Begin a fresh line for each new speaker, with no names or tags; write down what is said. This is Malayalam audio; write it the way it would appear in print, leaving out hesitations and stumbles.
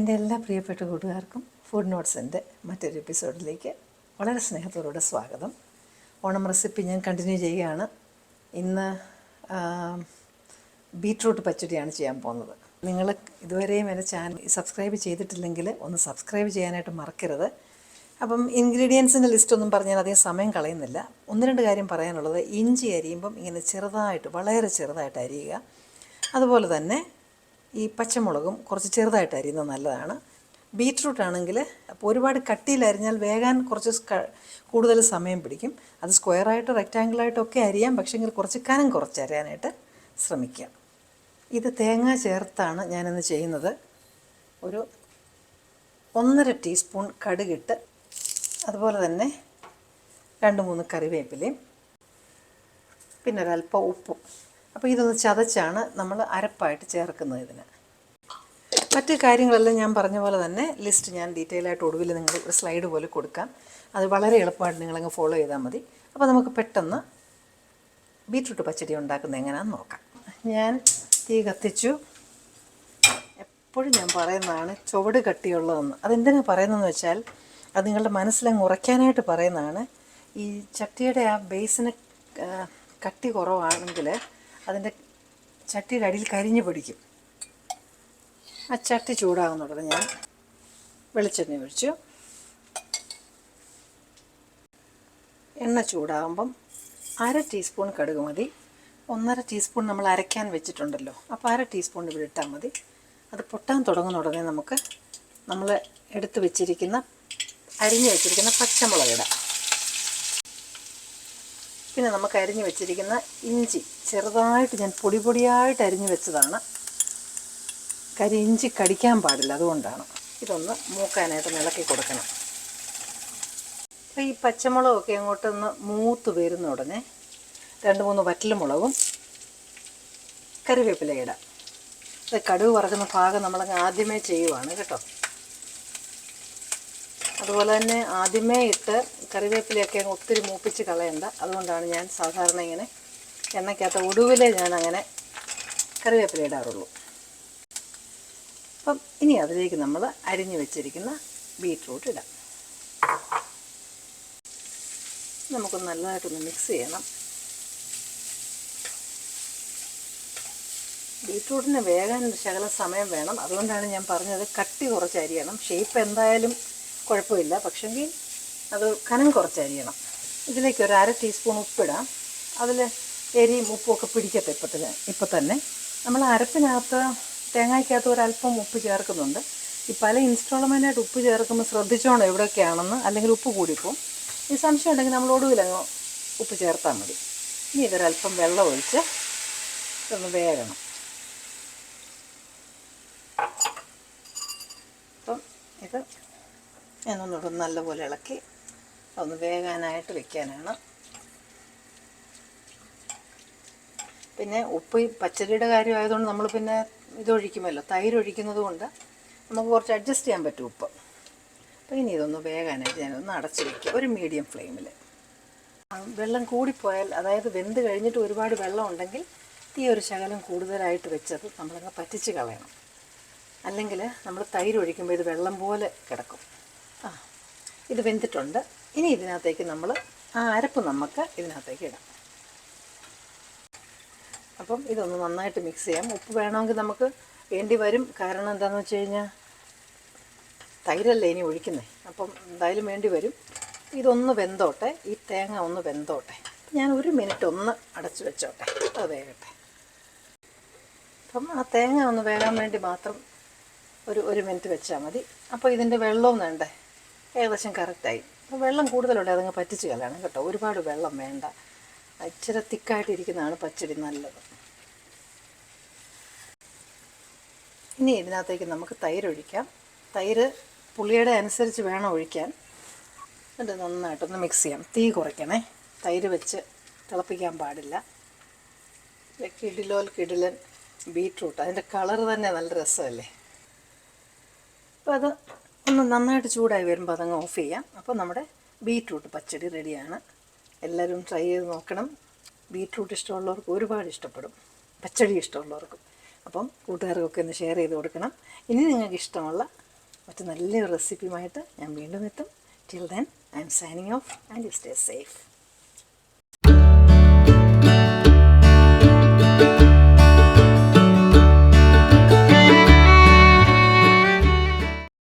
എൻ്റെ എല്ലാ പ്രിയപ്പെട്ട കൂട്ടുകാർക്കും ഫുഡ് നോട്ട്സിൻ്റെ മറ്റൊരു എപ്പിസോഡിലേക്ക് വളരെ സ്നേഹത്തോടെ സ്വാഗതം. ഓണം റെസിപ്പി ഞാൻ കണ്ടിന്യൂ ചെയ്യുകയാണ്. ഇന്ന് ബീട്രൂട്ട് പച്ചടിയാണ് ചെയ്യാൻ പോകുന്നത്. നിങ്ങൾ ഇതുവരെയും എൻ്റെ ചാനൽ സബ്സ്ക്രൈബ് ചെയ്തിട്ടില്ലെങ്കിൽ ഒന്ന് സബ്സ്ക്രൈബ് ചെയ്യാനായിട്ട് മറക്കരുത്. അപ്പം ഇൻഗ്രീഡിയൻസിൻ്റെ ലിസ്റ്റൊന്നും പറഞ്ഞാൽ അധികം സമയം കളയുന്നില്ല. ഒന്ന് രണ്ട് കാര്യം പറയാനുള്ളത്, ഇഞ്ചി അരിയുമ്പം ഇങ്ങനെ ചെറുതായിട്ട്, വളരെ ചെറുതായിട്ട് അരിയുക. അതുപോലെ തന്നെ ഈ പച്ചമുളകും കുറച്ച് ചെറുതായിട്ട് അരിയുന്നത് നല്ലതാണ്. ബീട്രൂട്ട് ആണെങ്കിൽ അപ്പോൾ ഒരുപാട് കട്ടിയിൽ അരിഞ്ഞാൽ വേകാൻ കുറച്ച് കൂടുതൽ സമയം പിടിക്കും. അത് സ്ക്വയറായിട്ട് റെക്റ്റാങ്കിളായിട്ടൊക്കെ അരിയാം, പക്ഷേങ്കിൽ കുറച്ച് കനം കുറച്ച് അരിയാനായിട്ട് ശ്രമിക്കുക. ഇത് തേങ്ങ ചേർത്താണ് ഞാനിന്ന് ചെയ്യുന്നത്. ഒരു 1.5 ടീസ്പൂൺ കടുകിട്ട്, അതുപോലെ തന്നെ 2-3 കറിവേപ്പിലയും, പിന്നെ ഒരല്പം ഉപ്പും. അപ്പോൾ ഇതൊന്ന് ചതച്ചാണ് നമ്മൾ അരപ്പായിട്ട് ചേർക്കുന്നത്. ഇതിന് മറ്റ് കാര്യങ്ങളെല്ലാം ഞാൻ പറഞ്ഞ പോലെ തന്നെ ലിസ്റ്റ് ഞാൻ ഡീറ്റെയിൽ ആയിട്ട് ഒടുവിൽ നിങ്ങൾ ഒരു സ്ലൈഡ് പോലെ കൊടുക്കാം. അത് വളരെ എളുപ്പമായിട്ട് നിങ്ങളങ്ങ് ഫോളോ ചെയ്താൽ മതി. അപ്പോൾ നമുക്ക് പെട്ടെന്ന് ബീട്രൂട്ട് പച്ചടി ഉണ്ടാക്കുന്നത് എങ്ങനെയാണെന്ന് നോക്കാം. ഞാൻ തീ കത്തിച്ചു. എപ്പോഴും ഞാൻ പറയുന്നതാണ് ചുവട് കട്ടിയുള്ളതെന്ന്. അതെന്തിനാണ് പറയുന്നതെന്ന് വെച്ചാൽ അത് നിങ്ങളുടെ മനസ്സിലങ്ങ് ഉറയ്ക്കാനായിട്ട് പറയുന്നതാണ്. ഈ ചട്ടിയുടെ ആ ബേസിന് കട്ടി കുറവാണെങ്കിൽ അതിൻ്റെ ചട്ടിയുടെ അടിയിൽ കരിഞ്ഞു പിടിക്കും. ആ ചട്ടി ചൂടാകുന്നുള്ളത് ഞാൻ വെളിച്ചെണ്ണ ഒഴിച്ചു. എണ്ണ ചൂടാകുമ്പം 1/2 ടീസ്പൂൺ കടുക് മതി. 1.5 ടീസ്പൂൺ നമ്മൾ അരയ്ക്കാൻ വെച്ചിട്ടുണ്ടല്ലോ, അപ്പോൾ 1/2 ടീസ്പൂൺ ഇവിടെ ഇട്ടാൽ മതി. അത് പൊട്ടാൻ തുടങ്ങുന്ന ഉടനെ നമുക്ക് നമ്മൾ എടുത്ത് വെച്ചിരിക്കുന്ന അരിഞ്ഞു വെച്ചിരിക്കുന്ന പച്ചമുളക് ഇടാം. പിന്നെ നമുക്ക് അരിഞ്ഞു വെച്ചിരിക്കുന്ന ഇഞ്ചി ചെറുതായിട്ട് ഞാൻ പൊടിയായിട്ട് അരിഞ്ഞു വെച്ചതാണ്. ഇഞ്ചി കടിക്കാൻ പാടില്ല, അതുകൊണ്ടാണ്. ഇതൊന്ന് മൂക്കാനായിട്ട് ഇളക്കി കൊടുക്കണം. അപ്പോൾ ഈ പച്ചമുളകൊക്കെ അങ്ങോട്ടൊന്ന് മൂത്ത് വരുന്ന ഉടനെ 2-3 വറ്റൽമുളകും കറിവേപ്പില ഇടാം. ഇത് കടുക് വറക്കുന്ന ഭാഗം നമ്മളങ്ങ് ആദ്യമേ ചെയ്യുവാണ് കേട്ടോ. അതുപോലെ തന്നെ ആദ്യമേ ഇട്ട് കറിവേപ്പിലയൊക്കെ അങ്ങ് ഒത്തിരി മൂപ്പിച്ച് കളയണ്ട. അതുകൊണ്ടാണ് ഞാൻ സാധാരണ ഇങ്ങനെ എണ്ണയ്ക്കകത്ത് ഒടുവിലേ ഞാൻ അങ്ങനെ കറിവേപ്പില ഇടാറുള്ളൂ. അപ്പം ഇനി അതിലേക്ക് നമ്മൾ അരിഞ്ഞു വെച്ചിരിക്കുന്ന ബീട്രൂട്ട് ഇടാം. നമുക്കൊന്ന് നല്ലതായിട്ടൊന്ന് മിക്സ് ചെയ്യണം. ബീട്രൂട്ടിന് വേകാൻ ശകലം സമയം വേണം. അതുകൊണ്ടാണ് ഞാൻ പറഞ്ഞത് കട്ടി കുറച്ച് അരിയണം. ഷേപ്പ് എന്തായാലും കുഴപ്പമില്ല, പക്ഷെങ്കിൽ അത് കനം കുറച്ച് അരിയണം. ഇതിലേക്ക് ഒരു 1/2 ടീസ്പൂൺ ഉപ്പിടാം. അതിൽ എരിയും ഉപ്പും ഒക്കെ പിടിക്കട്ടെ. ഇപ്പം തന്നെ നമ്മൾ അരപ്പിനകത്ത് തേങ്ങയ്ക്കകത്ത് ഒരല്പം ഉപ്പ് ചേർക്കുന്നുണ്ട്. ഈ പല ഇൻസ്റ്റാൾമെൻറ്റായിട്ട് ഉപ്പ് ചേർക്കുമ്പോൾ ശ്രദ്ധിച്ചോണം എവിടെയൊക്കെയാണെന്ന്, അല്ലെങ്കിൽ ഉപ്പ് കൂടിപ്പോവും. ഈ സംശയം ഉണ്ടെങ്കിൽ നമ്മൾ ഒടുവിലങ്ങ് ഉപ്പ് ചേർത്താൽ മതി. ഇനി ഇതൊരല്പം വെള്ളം ഒഴിച്ച് ഇതൊന്ന് വേകണം. അപ്പം ഇത് ഞാനൊന്നുകൂടെ നല്ലപോലെ ഇളക്കി ഒന്ന് വേകാനായിട്ട് വെക്കാനാണ്. പിന്നെ ഉപ്പ് ഈ പച്ചടിയുടെ കാര്യമായതുകൊണ്ട് നമ്മൾ പിന്നെ ഇതൊഴിക്കുമല്ലോ, തൈര് ഒഴിക്കുന്നത് കൊണ്ട് നമുക്ക് കുറച്ച് അഡ്ജസ്റ്റ് ചെയ്യാൻ പറ്റും ഉപ്പ്. അപ്പോൾ ഇനി ഇതൊന്ന് വേകാനായിട്ട് ഞാനൊന്ന് അടച്ച് വയ്ക്കുക ഒരു മീഡിയം ഫ്ലെയിമിൽ. വെള്ളം കൂടിപ്പോയാൽ, അതായത് വെന്ത് കഴിഞ്ഞിട്ട് ഒരുപാട് വെള്ളം ഉണ്ടെങ്കിൽ തീ ഒരു ശകലം കൂടുതലായിട്ട് വെച്ചത് നമ്മളങ്ങ് പറ്റിച്ച് കളയണം. അല്ലെങ്കിൽ നമ്മൾ തൈര് ഒഴിക്കുമ്പോൾ ഇത് വെള്ളം പോലെ കിടക്കും. ഇത് വെന്തിട്ടുണ്ട്. ഇനി ഇതിനകത്തേക്ക് നമ്മൾ ആ അരപ്പ് നമുക്ക് ഇതിനകത്തേക്ക് ഇടാം. അപ്പം ഇതൊന്ന് നന്നായിട്ട് മിക്സ് ചെയ്യാം. ഉപ്പ് വേണമെങ്കിൽ നമുക്ക് വേണ്ടി വരും. കാരണം എന്താണെന്ന് വെച്ച് കഴിഞ്ഞാൽ തൈരല്ലേ ഇനി ഒഴിക്കുന്നത്, അപ്പം എന്തായാലും വേണ്ടി വരും. ഇതൊന്ന് വെന്തോട്ടെ, ഈ തേങ്ങ ഒന്ന് വെന്തോട്ടെ. ഞാൻ 1 മിനിറ്റ് ഒന്ന് അടച്ചു വെച്ചോട്ടെ, അത് വേകട്ടെ. അപ്പം ആ തേങ്ങ ഒന്ന് വേകാൻ വേണ്ടി മാത്രം ഒരു മിനിറ്റ് വെച്ചാൽ മതി. അപ്പോൾ ഇതിൻ്റെ വെള്ളവും വേണ്ടേ, ഏകദേശം കറക്റ്റായി. അപ്പോൾ വെള്ളം കൂടുതലുണ്ട്, അതങ്ങ് പറ്റിച്ച് കളയണം കേട്ടോ. ഒരുപാട് വെള്ളം വേണ്ട. ഇച്ചിരി തിക്കായിട്ടിരിക്കുന്നതാണ് പച്ചടി നല്ലത്. ഇനി ഇതിനകത്തേക്ക് നമുക്ക് തൈര് ഒഴിക്കാം. തൈര് പുളിയുടെ അനുസരിച്ച് വേണം ഒഴിക്കാൻ. എന്നിട്ട് നന്നായിട്ടൊന്ന് മിക്സ് ചെയ്യാം. തീ കുറയ്ക്കണേ. തൈര് വെച്ച് തിളപ്പിക്കാൻ പാടില്ല. കിടിലൻ ബീട്രൂട്ട്, അതിൻ്റെ കളർ തന്നെ നല്ല രസമല്ലേ. അപ്പോൾ അത് ഒന്ന് നന്നായിട്ട് ചൂടായി വരുമ്പോൾ അതങ്ങ് ഓഫ് ചെയ്യാം. അപ്പോൾ നമ്മുടെ ബീട്രൂട്ട് പച്ചടി റെഡിയാണ്. എല്ലാവരും ട്രൈ ചെയ്ത് നോക്കണം. ബീട്രൂട്ട് ഇഷ്ടമുള്ളവർക്ക് ഒരുപാട് ഇഷ്ടപ്പെടും, പച്ചടി ഇഷ്ടമുള്ളവർക്കും. അപ്പം കൂട്ടുകാർക്കൊക്കെ ഒന്ന് ഷെയർ ചെയ്ത് കൊടുക്കണം. ഇനി നിങ്ങൾക്ക് ഇഷ്ടമുള്ള മറ്റു നല്ലൊരു റെസിപ്പിയുമായിട്ട് ഞാൻ വീണ്ടും എത്തും. Till then I M signing off and you stay safe.